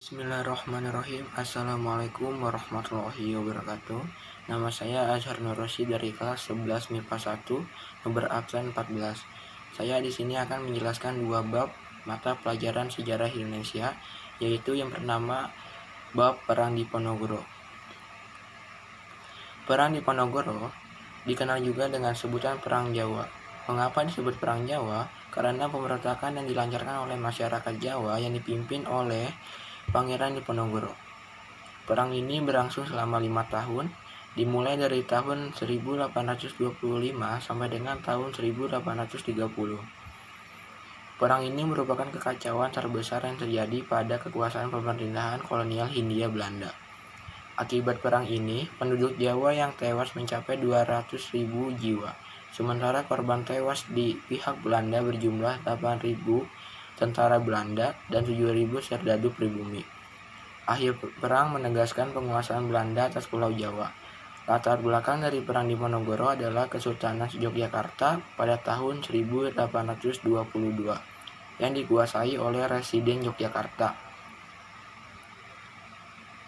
Bismillahirrahmanirrahim. Assalamualaikum warahmatullahi wabarakatuh. Nama saya Azhar Nurrosi dari kelas 11 MIPA 1, nomor absen 14. Saya di sini akan menjelaskan dua bab mata pelajaran sejarah Indonesia, yaitu yang pertama bab Perang Diponegoro. Perang Diponegoro dikenal juga dengan sebutan Perang Jawa. Mengapa disebut Perang Jawa? Karena pemberontakan yang dilancarkan oleh masyarakat Jawa yang dipimpin oleh Pangeran Diponegoro. Perang ini berlangsung selama 5 tahun, dimulai dari tahun 1825 sampai dengan tahun 1830. Perang ini merupakan kekacauan terbesar yang terjadi pada kekuasaan pemerintahan kolonial Hindia Belanda. Akibat perang ini, penduduk Jawa yang tewas mencapai 200.000 jiwa, sementara korban tewas di pihak Belanda berjumlah 8.000 tentara Belanda dan 7.000 serdadu pribumi. Akhir perang menegaskan penguasaan Belanda atas Pulau Jawa. Latar belakang dari Perang Diponegoro adalah Kesultanan Yogyakarta pada tahun 1822 yang dikuasai oleh Residen Yogyakarta.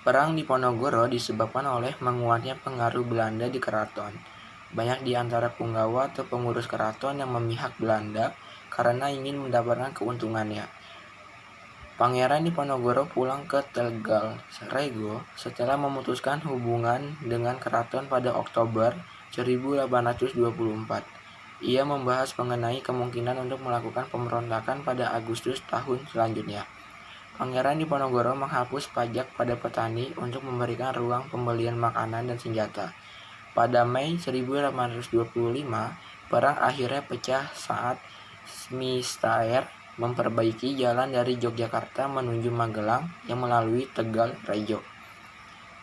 Perang Diponegoro disebabkan oleh menguatnya pengaruh Belanda di keraton. Banyak di antara punggawa atau pengurus keraton yang memihak Belanda karena ingin mendapatkan keuntungannya. Pangeran Diponegoro pulang ke Tegalrego setelah memutuskan hubungan dengan keraton pada Oktober 1824. Ia membahas mengenai kemungkinan untuk melakukan pemberontakan pada Agustus tahun selanjutnya. Pangeran Diponegoro menghapus pajak pada petani untuk memberikan ruang pembelian makanan dan senjata. Pada Mei 1825, perang akhirnya pecah saat Smithstair memperbaiki jalan dari Yogyakarta menuju Magelang yang melalui Tegalrejo.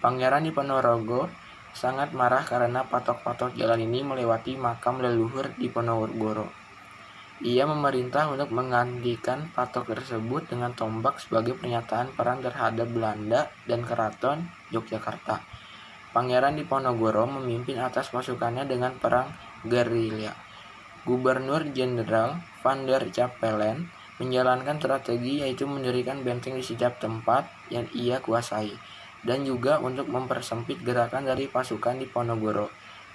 Pangeran Diponegoro sangat marah karena patok-patok jalan ini melewati makam leluhur Diponegoro. Ia memerintah untuk menggantikan patok tersebut dengan tombak sebagai pernyataan perang terhadap Belanda dan Keraton Yogyakarta. Pangeran Diponegoro memimpin atas pasukannya dengan perang gerilya. Gubernur Jenderal Van der Capellen menjalankan strategi yaitu mendirikan benteng di setiap tempat yang ia kuasai dan juga untuk mempersempit gerakan dari pasukan Diponegoro.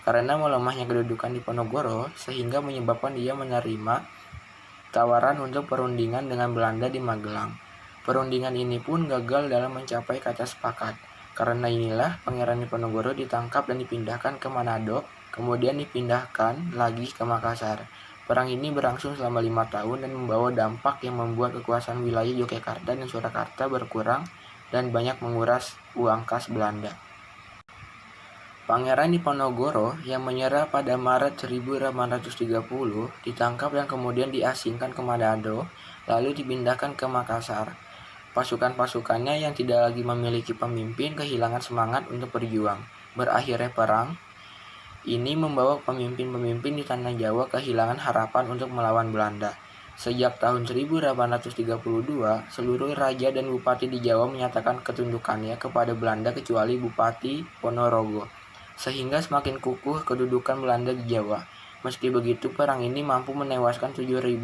Karena melemahnya kedudukan Diponegoro sehingga menyebabkan dia menerima tawaran untuk perundingan dengan Belanda di Magelang. Perundingan ini pun gagal dalam mencapai kata sepakat. Karena inilah Pangeran Diponegoro ditangkap dan dipindahkan ke Manado, kemudian dipindahkan lagi ke Makassar. Perang ini berlangsung selama 5 tahun dan membawa dampak yang membuat kekuasaan wilayah Yogyakarta dan Surakarta berkurang dan banyak menguras uang kas Belanda. Pangeran Diponegoro yang menyerah pada Maret 1830 ditangkap dan kemudian diasingkan ke Manado, lalu dipindahkan ke Makassar. Pasukan-pasukannya yang tidak lagi memiliki pemimpin kehilangan semangat untuk berjuang. Berakhirnya perang ini membawa pemimpin-pemimpin di tanah Jawa kehilangan harapan untuk melawan Belanda. Sejak tahun 1832, seluruh raja dan bupati di Jawa menyatakan ketundukannya kepada Belanda kecuali Bupati Ponorogo, sehingga semakin kukuh kedudukan Belanda di Jawa. Meski begitu, perang ini mampu menewaskan 7.000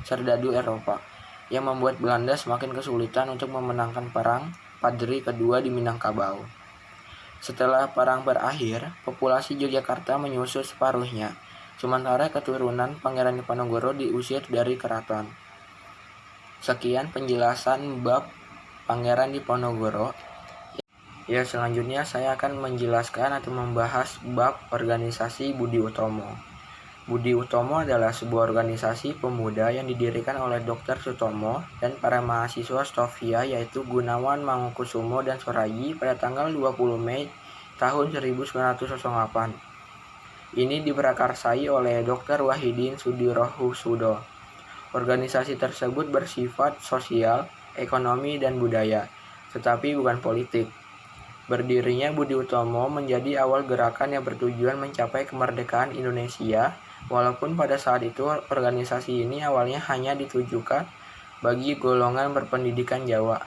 serdadu Eropa, yang membuat Belanda semakin kesulitan untuk memenangkan perang Padri kedua di Minangkabau. Setelah perang berakhir, populasi Yogyakarta menyusut separuhnya, sementara keturunan Pangeran Diponegoro diusir dari keraton. Sekian penjelasan bab Pangeran Diponegoro. Ya, selanjutnya saya akan menjelaskan atau membahas bab organisasi Budi Utomo. Budi Utomo adalah sebuah organisasi pemuda yang didirikan oleh Dr. Sutomo dan para mahasiswa Stovia yaitu Gunawan Mangunkusumo dan Soraji pada tanggal 20 Mei tahun 1908. Ini diprakarsai oleh Dr. Wahidin Sudirohusodo. Organisasi tersebut bersifat sosial, ekonomi, dan budaya, tetapi bukan politik. Berdirinya Budi Utomo menjadi awal gerakan yang bertujuan mencapai kemerdekaan Indonesia, walaupun pada saat itu organisasi ini awalnya hanya ditujukan bagi golongan berpendidikan Jawa.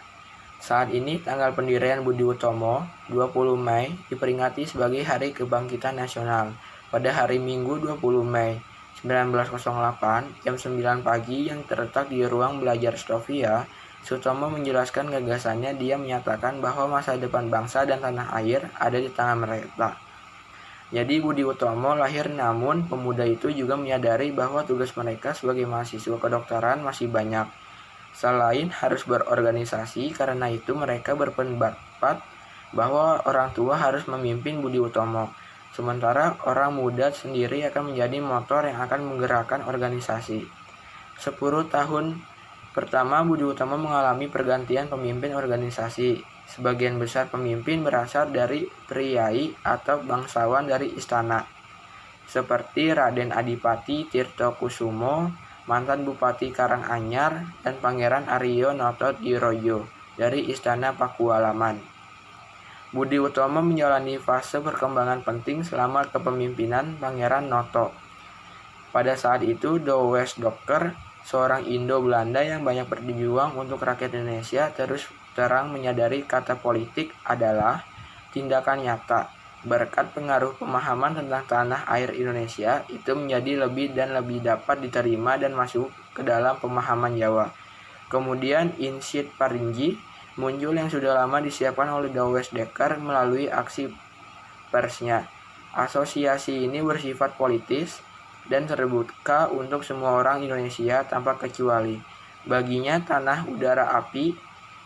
Saat ini tanggal pendirian Budi Utomo, 20 Mei, diperingati sebagai Hari Kebangkitan Nasional. Pada hari Minggu 20 Mei 1908, jam 9 pagi yang terletak di ruang belajar Stovia, Sutomo menjelaskan gagasannya. Dia menyatakan bahwa masa depan bangsa dan tanah air ada di tangan mereka. Jadi Budi Utomo lahir, namun pemuda itu juga menyadari bahwa tugas mereka sebagai mahasiswa kedokteran masih banyak. Selain harus berorganisasi, karena itu mereka berpendapat bahwa orang tua harus memimpin Budi Utomo. Sementara orang muda sendiri akan menjadi motor yang akan menggerakkan organisasi. 10 tahun pertama Budi Utomo mengalami pergantian pemimpin organisasi. Sebagian besar pemimpin berasal dari priai atau bangsawan dari istana, seperti Raden Adipati Tirtokusumo, mantan Bupati Karanganyar, dan Pangeran Aryo Noto Dirojo dari Istana Pakualaman. Budi Utomo menjalani fase perkembangan penting selama kepemimpinan Pangeran Noto. Pada saat itu, Douwes Dokker, seorang Indo-Belanda yang banyak berjuang untuk rakyat Indonesia, terus terang menyadari kata politik adalah tindakan nyata. Berkat pengaruh pemahaman tentang tanah air Indonesia, itu menjadi lebih dan lebih dapat diterima dan masuk ke dalam pemahaman Jawa. Kemudian Insit Paringgi muncul yang sudah lama disiapkan oleh Douwes Dokker melalui aksi persnya. Asosiasi ini bersifat politis dan terbuka untuk semua orang Indonesia tanpa kecuali. Baginya tanah, udara, api,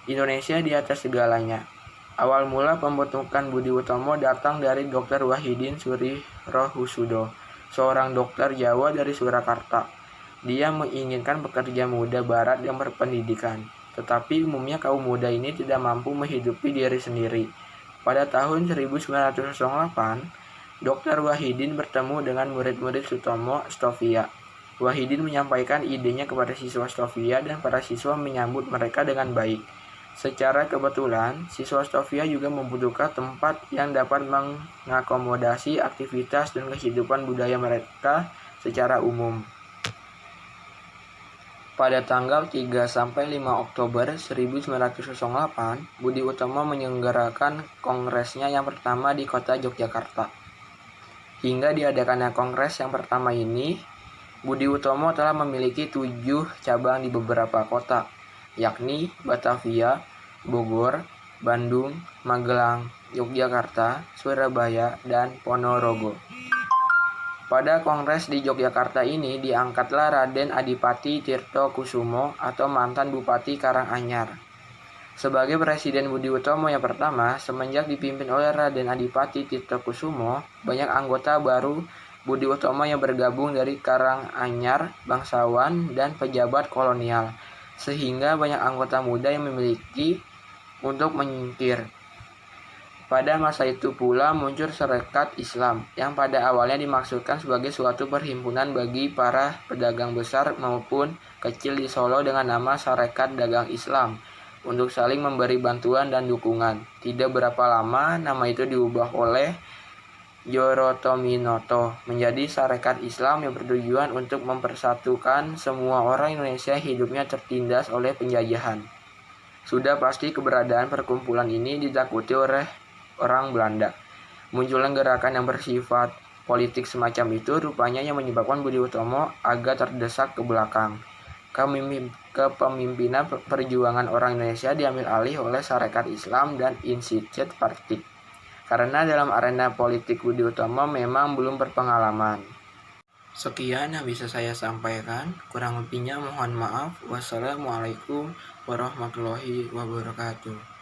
Indonesia di atas segalanya. Awal mula pembentukan Budi Utomo datang dari Dr. Wahidin Surirohusudo, seorang dokter Jawa dari Surakarta. Dia menginginkan pekerja muda barat yang berpendidikan, tetapi umumnya kaum muda ini tidak mampu menghidupi diri sendiri. Pada tahun 1908, Dr. Wahidin bertemu dengan murid-murid Sutomo, Stovia. Wahidin menyampaikan idenya kepada siswa Stovia dan para siswa menyambut mereka dengan baik. Secara kebetulan, siswa Stovia juga membutuhkan tempat yang dapat mengakomodasi aktivitas dan kehidupan budaya mereka secara umum. Pada tanggal 3-5 Oktober 1908, Budi Utomo menyelenggarakan kongresnya yang pertama di kota Yogyakarta. Hingga diadakannya kongres yang pertama ini, Budi Utomo telah memiliki 7 cabang di beberapa kota, yakni Batavia, Bogor, Bandung, Magelang, Yogyakarta, Surabaya, dan Ponorogo. Pada kongres di Yogyakarta ini diangkatlah Raden Adipati Tirtokusumo atau mantan Bupati Karanganyar sebagai Presiden Budi Utomo yang pertama. Semenjak dipimpin oleh Raden Adipati Tirtokusumo, banyak anggota baru Budi Utomo yang bergabung dari Karanganyar, bangsawan, dan pejabat kolonial, sehingga banyak anggota muda yang memiliki untuk menyingkir. Pada masa itu pula muncul Sarekat Islam, yang pada awalnya dimaksudkan sebagai suatu perhimpunan bagi para pedagang besar maupun kecil di Solo dengan nama Sarekat Dagang Islam, untuk saling memberi bantuan dan dukungan. Tidak berapa lama, nama itu diubah oleh Jorotominoto menjadi Sarekat Islam yang bertujuan untuk mempersatukan semua orang Indonesia hidupnya tertindas oleh penjajahan. Sudah pasti keberadaan perkumpulan ini ditakuti oleh orang Belanda. Munculnya gerakan yang bersifat politik semacam itu rupanya yang menyebabkan Budi Utomo agak terdesak ke belakang. Kepemimpinan perjuangan orang Indonesia diambil alih oleh Sarekat Islam dan Insit Party. Karena dalam arena politik Budi Utomo memang belum berpengalaman. Sekian yang bisa saya sampaikan, kurang lebihnya mohon maaf. Wassalamualaikum warahmatullahi wabarakatuh.